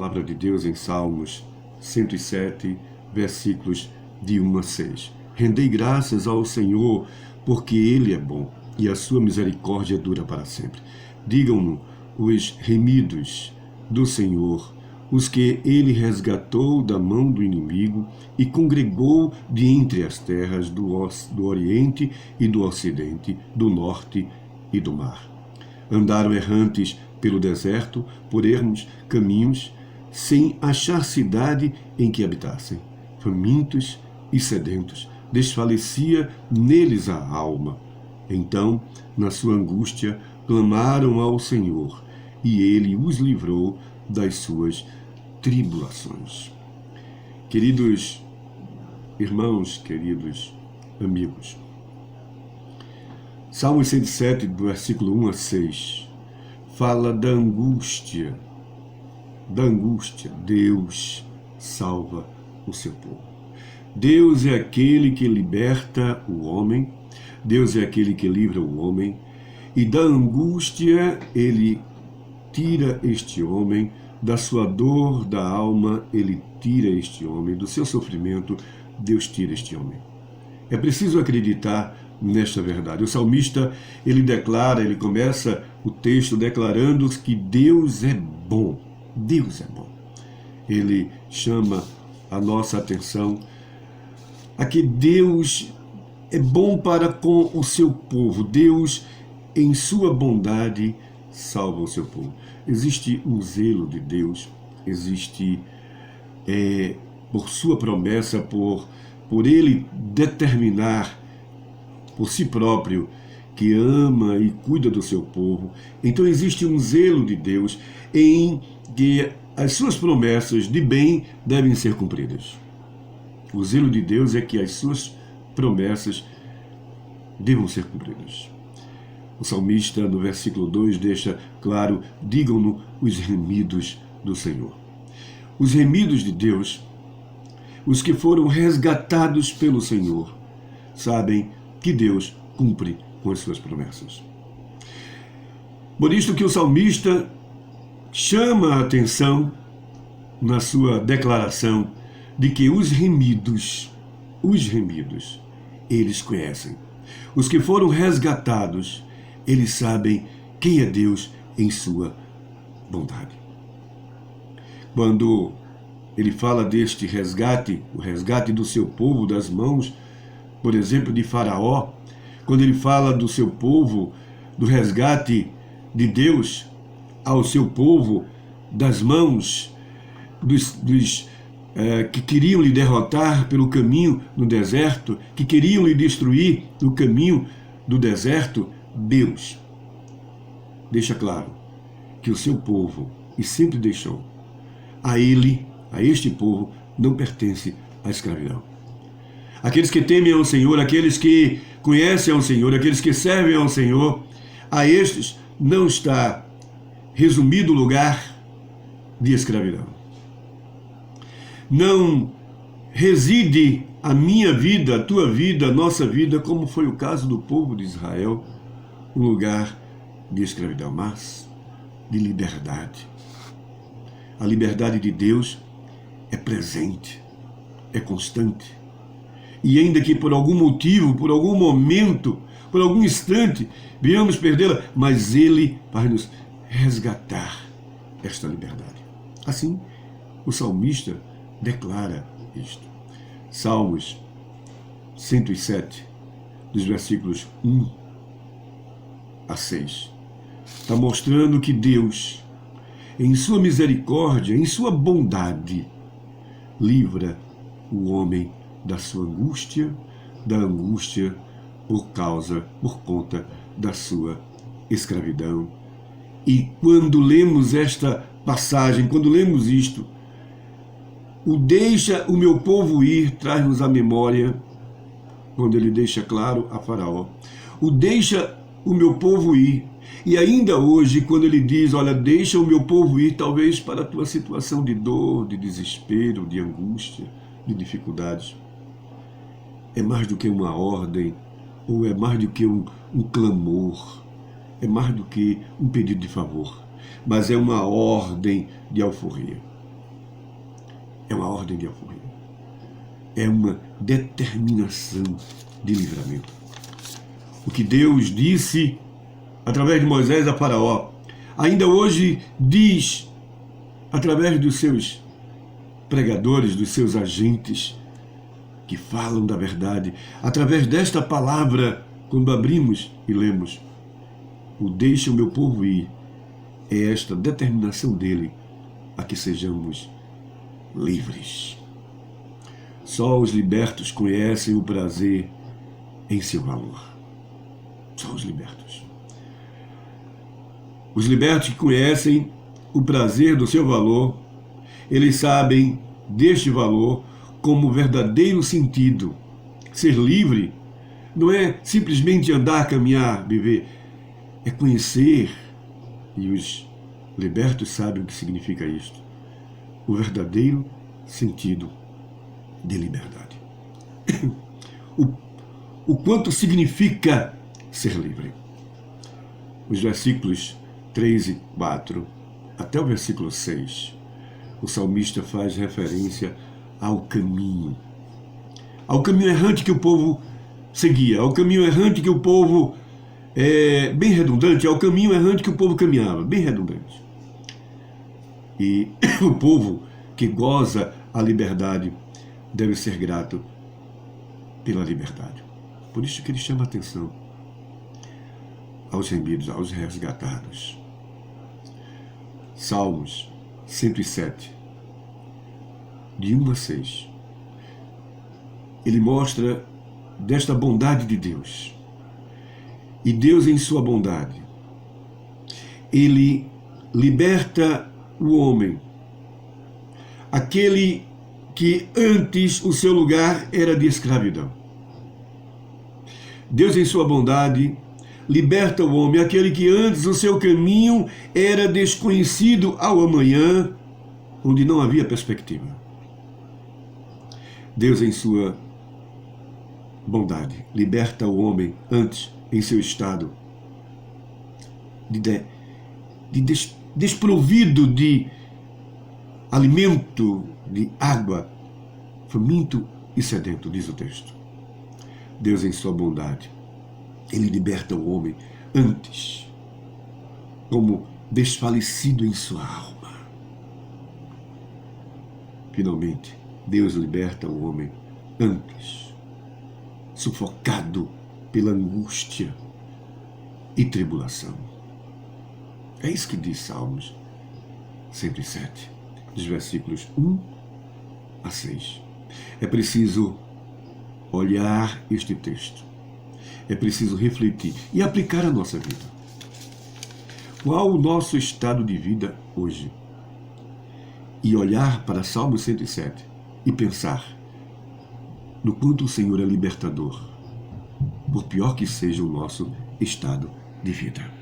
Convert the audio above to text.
Palavra de Deus em Salmos 107, versículos de 1 a 6. Rendei graças ao Senhor, porque Ele é bom, e a sua misericórdia dura para sempre. Digam-no os remidos do Senhor, os que Ele resgatou da mão do inimigo e congregou de entre as terras do Oriente e do Ocidente, do Norte e do mar. Andaram errantes pelo deserto, por ermos caminhos, sem achar cidade em que habitassem. Famintos e sedentos, desfalecia neles a alma. Então, na sua angústia, clamaram ao Senhor, e Ele os livrou das suas tribulações. Queridos irmãos, queridos amigos, Salmo 107, do versículo 1 a 6, fala da angústia. Deus salva o seu povo. Deus é aquele que liberta o homem, Deus é aquele que livra o homem, e da angústia Ele tira este homem, da sua dor da alma Ele tira este homem, do seu sofrimento Deus tira este homem. É preciso acreditar nesta verdade. O salmista, ele começa o texto declarando que Deus é bom. Deus é bom. Ele chama a nossa atenção a que Deus é bom para com o seu povo. Deus, em sua bondade, salva o seu povo. Existe um zelo de Deus, existe por sua promessa, por Ele determinar por si próprio que ama e cuida do seu povo. Então existe um zelo de Deus em que as suas promessas de bem devem ser cumpridas. O zelo de Deus é que as suas promessas devam ser cumpridas. O salmista, no versículo 2, deixa claro: digam-no os remidos do Senhor. Os remidos de Deus, os que foram resgatados pelo Senhor, sabem que Deus cumpre com as suas promessas. Por isso que o salmista chama a atenção na sua declaração de que os remidos, eles conhecem. Os que foram resgatados, eles sabem quem é Deus em sua bondade. Quando ele fala deste resgate, o resgate do seu povo das mãos, por exemplo, de Faraó, quando ele fala do seu povo, do resgate de Deus ao seu povo das mãos dos que queriam lhe derrotar pelo caminho no deserto, que queriam lhe destruir no caminho do deserto, Deus deixa claro que o seu povo, e sempre deixou, a este povo, não pertence à escravidão. Aqueles que temem ao Senhor, aqueles que conhecem ao Senhor, aqueles que servem ao Senhor, a estes não está resumido o lugar de escravidão. Não reside a minha vida, a tua vida, a nossa vida, como foi o caso do povo de Israel, um lugar de escravidão, mas de liberdade. A liberdade de Deus é presente, é constante. E ainda que por algum motivo, por algum momento, por algum instante, venhamos perdê-la, mas Ele vai nos resgatar esta liberdade. Assim, o salmista declara isto. Salmos 107, dos versículos 1 a 6, está mostrando que Deus, em sua misericórdia, em sua bondade, livra o homem da sua angústia, da angústia por conta da sua escravidão. E quando lemos esta passagem, quando lemos isto, o deixa o meu povo ir, traz-nos à memória, quando ele deixa claro a Faraó, o deixa o meu povo ir. E ainda hoje, quando ele diz, olha, deixa o meu povo ir, talvez para a tua situação de dor, de desespero, de angústia, de dificuldades, é mais do que uma ordem, ou é mais do que um clamor, é mais do que um pedido de favor, mas é uma ordem de alforria. é uma ordem de apoio. É uma determinação de livramento. O que Deus disse através de Moisés a Faraó, ainda hoje diz através dos seus pregadores, dos seus agentes que falam da verdade, através desta palavra, quando abrimos e lemos, o deixa o meu povo ir, é esta determinação dele a que sejamos livres. Só os libertos conhecem o prazer em seu valor. Só os libertos. Os libertos que conhecem o prazer do seu valor, eles sabem deste valor como verdadeiro sentido. Ser livre não é simplesmente andar, caminhar, viver. É conhecer, e os libertos sabem o que significa isto, o verdadeiro sentido de liberdade. O quanto significa ser livre. Os versículos 3 e 4, até o versículo 6, o salmista faz referência ao caminho errante que o povo seguia, ao caminho errante que o povo, bem redundante, ao caminho errante que o povo caminhava, bem redundante. E o povo que goza a liberdade deve ser grato pela liberdade. Por isso que ele chama a atenção aos remidos, aos resgatados. Salmos 107, de 1 a 6. Ele mostra desta bondade de Deus. E Deus, em sua bondade, ele liberta o homem, aquele que antes o seu lugar era de escravidão. Deus, em sua bondade, liberta o homem, aquele que antes o seu caminho era desconhecido ao amanhã, onde não havia perspectiva. Deus, em sua bondade, liberta o homem antes, em seu estado desprovido de alimento, de água, faminto e sedento, diz o texto. Deus, em sua bondade, ele liberta o homem antes, como desfalecido em sua alma. Finalmente, Deus liberta o homem antes, sufocado pela angústia e tribulação. É isso que diz Salmos 107, dos versículos 1 a 6. É preciso olhar este texto. É preciso refletir e aplicar a nossa vida. Qual o nosso estado de vida hoje? E olhar para Salmo 107 e pensar no quanto o Senhor é libertador, por pior que seja o nosso estado de vida.